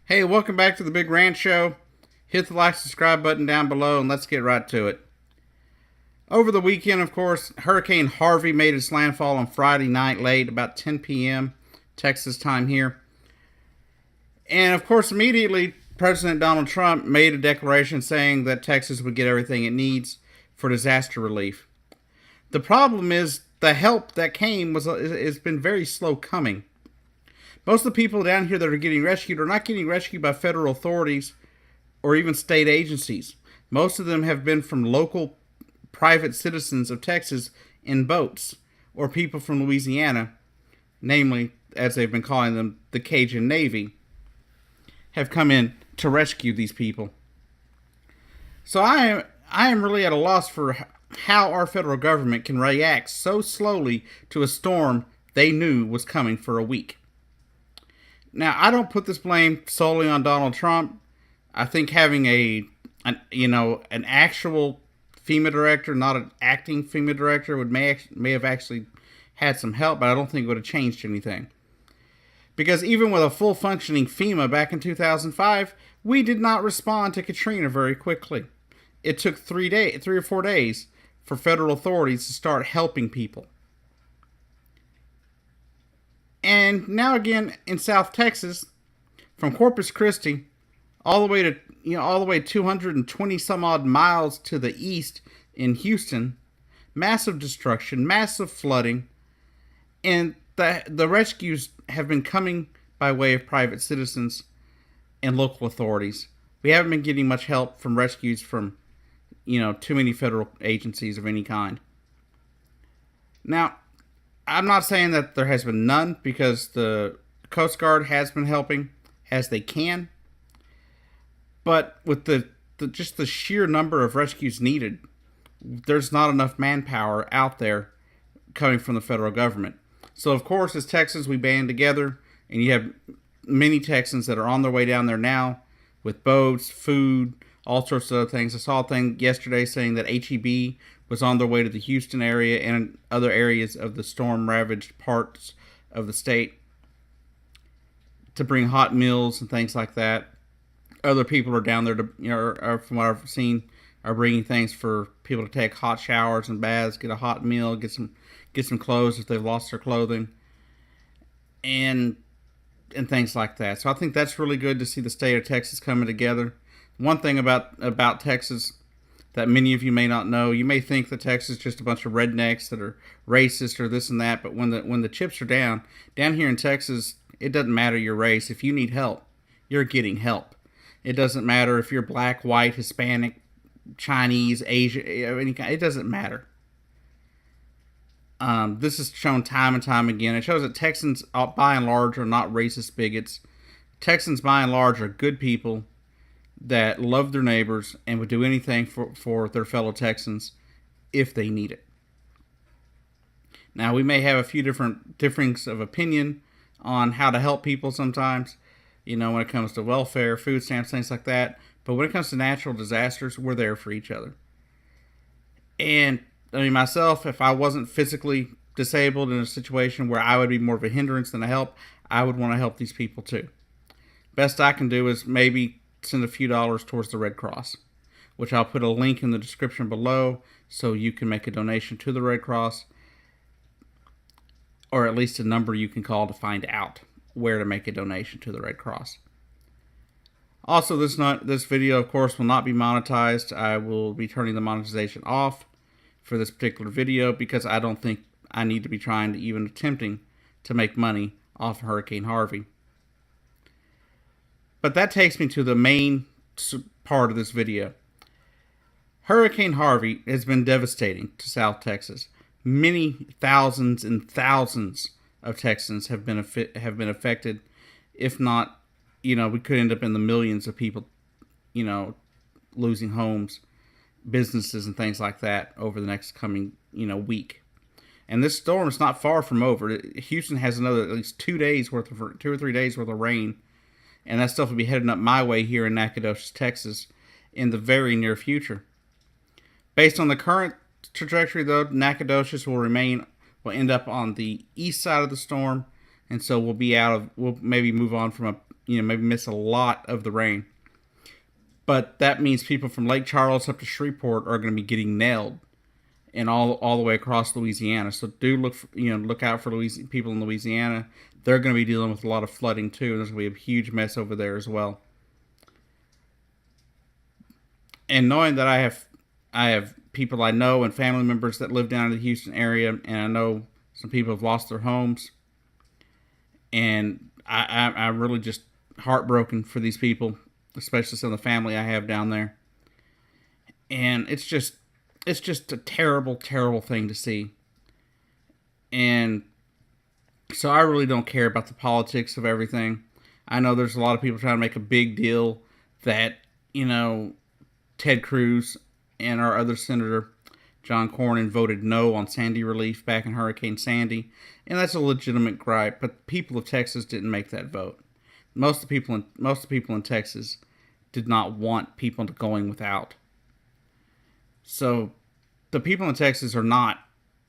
Hey, welcome back to the Big Ranch Show. Hit the like, subscribe button down below, and let's get right to it. Over the weekend, of course, Hurricane Harvey made its landfall on Friday night late, about 10 p.m. Texas time here. And, of course, immediately, President Donald Trump made a declaration saying that Texas would get everything it needs for disaster relief. The problem is the help that came has been very slow coming. Most of the people down here that are getting rescued are not getting rescued by federal authorities or even state agencies. Most of them have been from local private citizens of Texas in boats, or people from Louisiana, namely, as they've been calling them, the Cajun Navy, have come in to rescue these people. So I am really at a loss for how our federal government can react so slowly to a storm they knew was coming for a week. Now, I don't put this blame solely on Donald Trump. I think having an actual FEMA director, not an acting FEMA director, may have actually had some help, but I don't think it would have changed anything. Because even with a full functioning FEMA back in 2005, we did not respond to Katrina very quickly. It took 3 or 4 days for federal authorities to start helping people. And now again in South Texas, from Corpus Christi all the way to 220 some odd miles to the east in Houston, massive destruction, massive flooding, and the rescues have been coming by way of private citizens and local authorities. We haven't been getting much help from rescues from too many federal agencies of any kind. Now, I'm not saying that there has been none, because the Coast Guard has been helping as they can. But with just the sheer number of rescues needed, there's not enough manpower out there coming from the federal government. So, of course, as Texans, we band together, and you have many Texans that are on their way down there now with boats, food, all sorts of other things. I saw a thing yesterday saying that HEB was on their way to the Houston area and other areas of the storm-ravaged parts of the state to bring hot meals and things like that. Other people are down there to, from what I've seen, are bringing things for people to take hot showers and baths, get a hot meal, get some clothes if they've lost their clothing, and things like that. So I think that's really good to see the state of Texas coming together. One thing about Texas that many of you may not know, you may think that Texas is just a bunch of rednecks that are racist or this and that, but when the chips are down here in Texas, it doesn't matter your race. If you need help, you're getting help. It doesn't matter if you're black, white, Hispanic, Chinese, Asian, any kind. It doesn't matter. This is shown time and time again. It shows that Texans, by and large, are not racist bigots. Texans, by and large, are good people that love their neighbors and would do anything for their fellow Texans if they need it. Now, we may have a few difference of opinion on how to help people sometimes, when it comes to welfare, food stamps, things like that. But when it comes to natural disasters, we're there for each other. And, myself, if I wasn't physically disabled in a situation where I would be more of a hindrance than a help, I would want to help these people too. Best I can do is maybe send a few dollars towards the Red Cross, which I'll put a link in the description below so you can make a donation to the Red Cross, or at least a number you can call to find out where to make a donation to the Red Cross. Also, this video, of course, will not be monetized. I will be turning the monetization off for this particular video because I don't think I need to be trying to even attempting to make money off of Hurricane Harvey. But that takes me to the main part of this video. Hurricane Harvey has been devastating to South Texas. Many thousands and thousands of Texans have been affected. If not, we could end up in the millions of people, losing homes, businesses, and things like that over the next coming, week. And this storm is not far from over. Houston has another at least 2 or 3 days worth of rain. And that stuff will be heading up my way here in Nacogdoches, Texas, in the very near future. Based on the current trajectory, though, Nacogdoches will end up on the east side of the storm, and so we'll maybe move on from maybe miss a lot of the rain. But that means people from Lake Charles up to Shreveport are going to be getting nailed, and all the way across Louisiana. So do look out for people in Louisiana. They're going to be dealing with a lot of flooding too. There's going to be a huge mess over there as well. And knowing that I have people I know and family members that live down in the Houston area, and I know some people have lost their homes, and I'm really just heartbroken for these people, especially some of the family I have down there. And it's just a terrible, terrible thing to see. And so I really don't care about the politics of everything. I know there's a lot of people trying to make a big deal that, Ted Cruz and our other senator, John Cornyn, voted no on Sandy relief back in Hurricane Sandy. And that's a legitimate gripe, but the people of Texas didn't make that vote. Most of the people in Texas did not want people going without. So the people in Texas are not,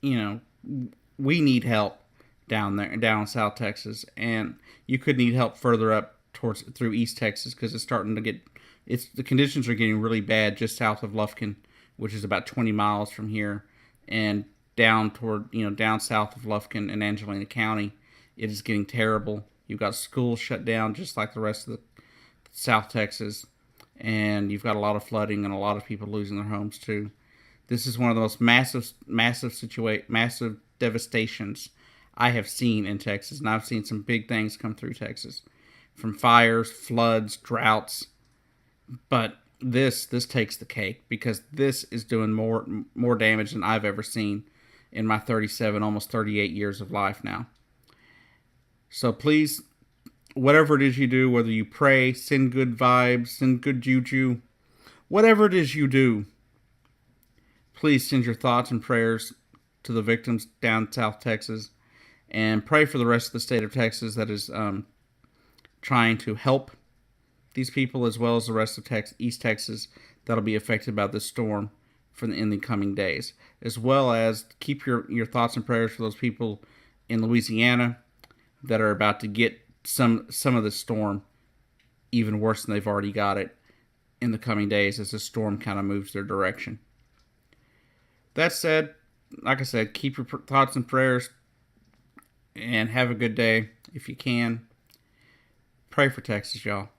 we need help down there, down in South Texas, and you could need help further up through East Texas, because it's starting to get, the conditions are getting really bad just south of Lufkin, which is about 20 miles from here, and down toward, down south of Lufkin and Angelina County, it is getting terrible. You've got schools shut down just like the rest of the South Texas, and you've got a lot of flooding and a lot of people losing their homes too. This is one of the most massive devastations I have seen in Texas, and I've seen some big things come through Texas, from fires, floods, droughts. But this takes the cake, because this is doing more damage than I've ever seen in my 37, almost 38 years of life now. So please, whatever it is you do, whether you pray, send good vibes, send good juju, whatever it is you do, please send your thoughts and prayers to the victims down South Texas, and pray for the rest of the state of Texas that is trying to help these people, as well as the rest of East Texas that'll be affected by this storm in the coming days. As well as keep your thoughts and prayers for those people in Louisiana that are about to get some of the storm even worse than they've already got it in the coming days, as the storm kind of moves their direction. That said, like I said, keep your thoughts and prayers, and have a good day if you can. Pray for Texas, y'all.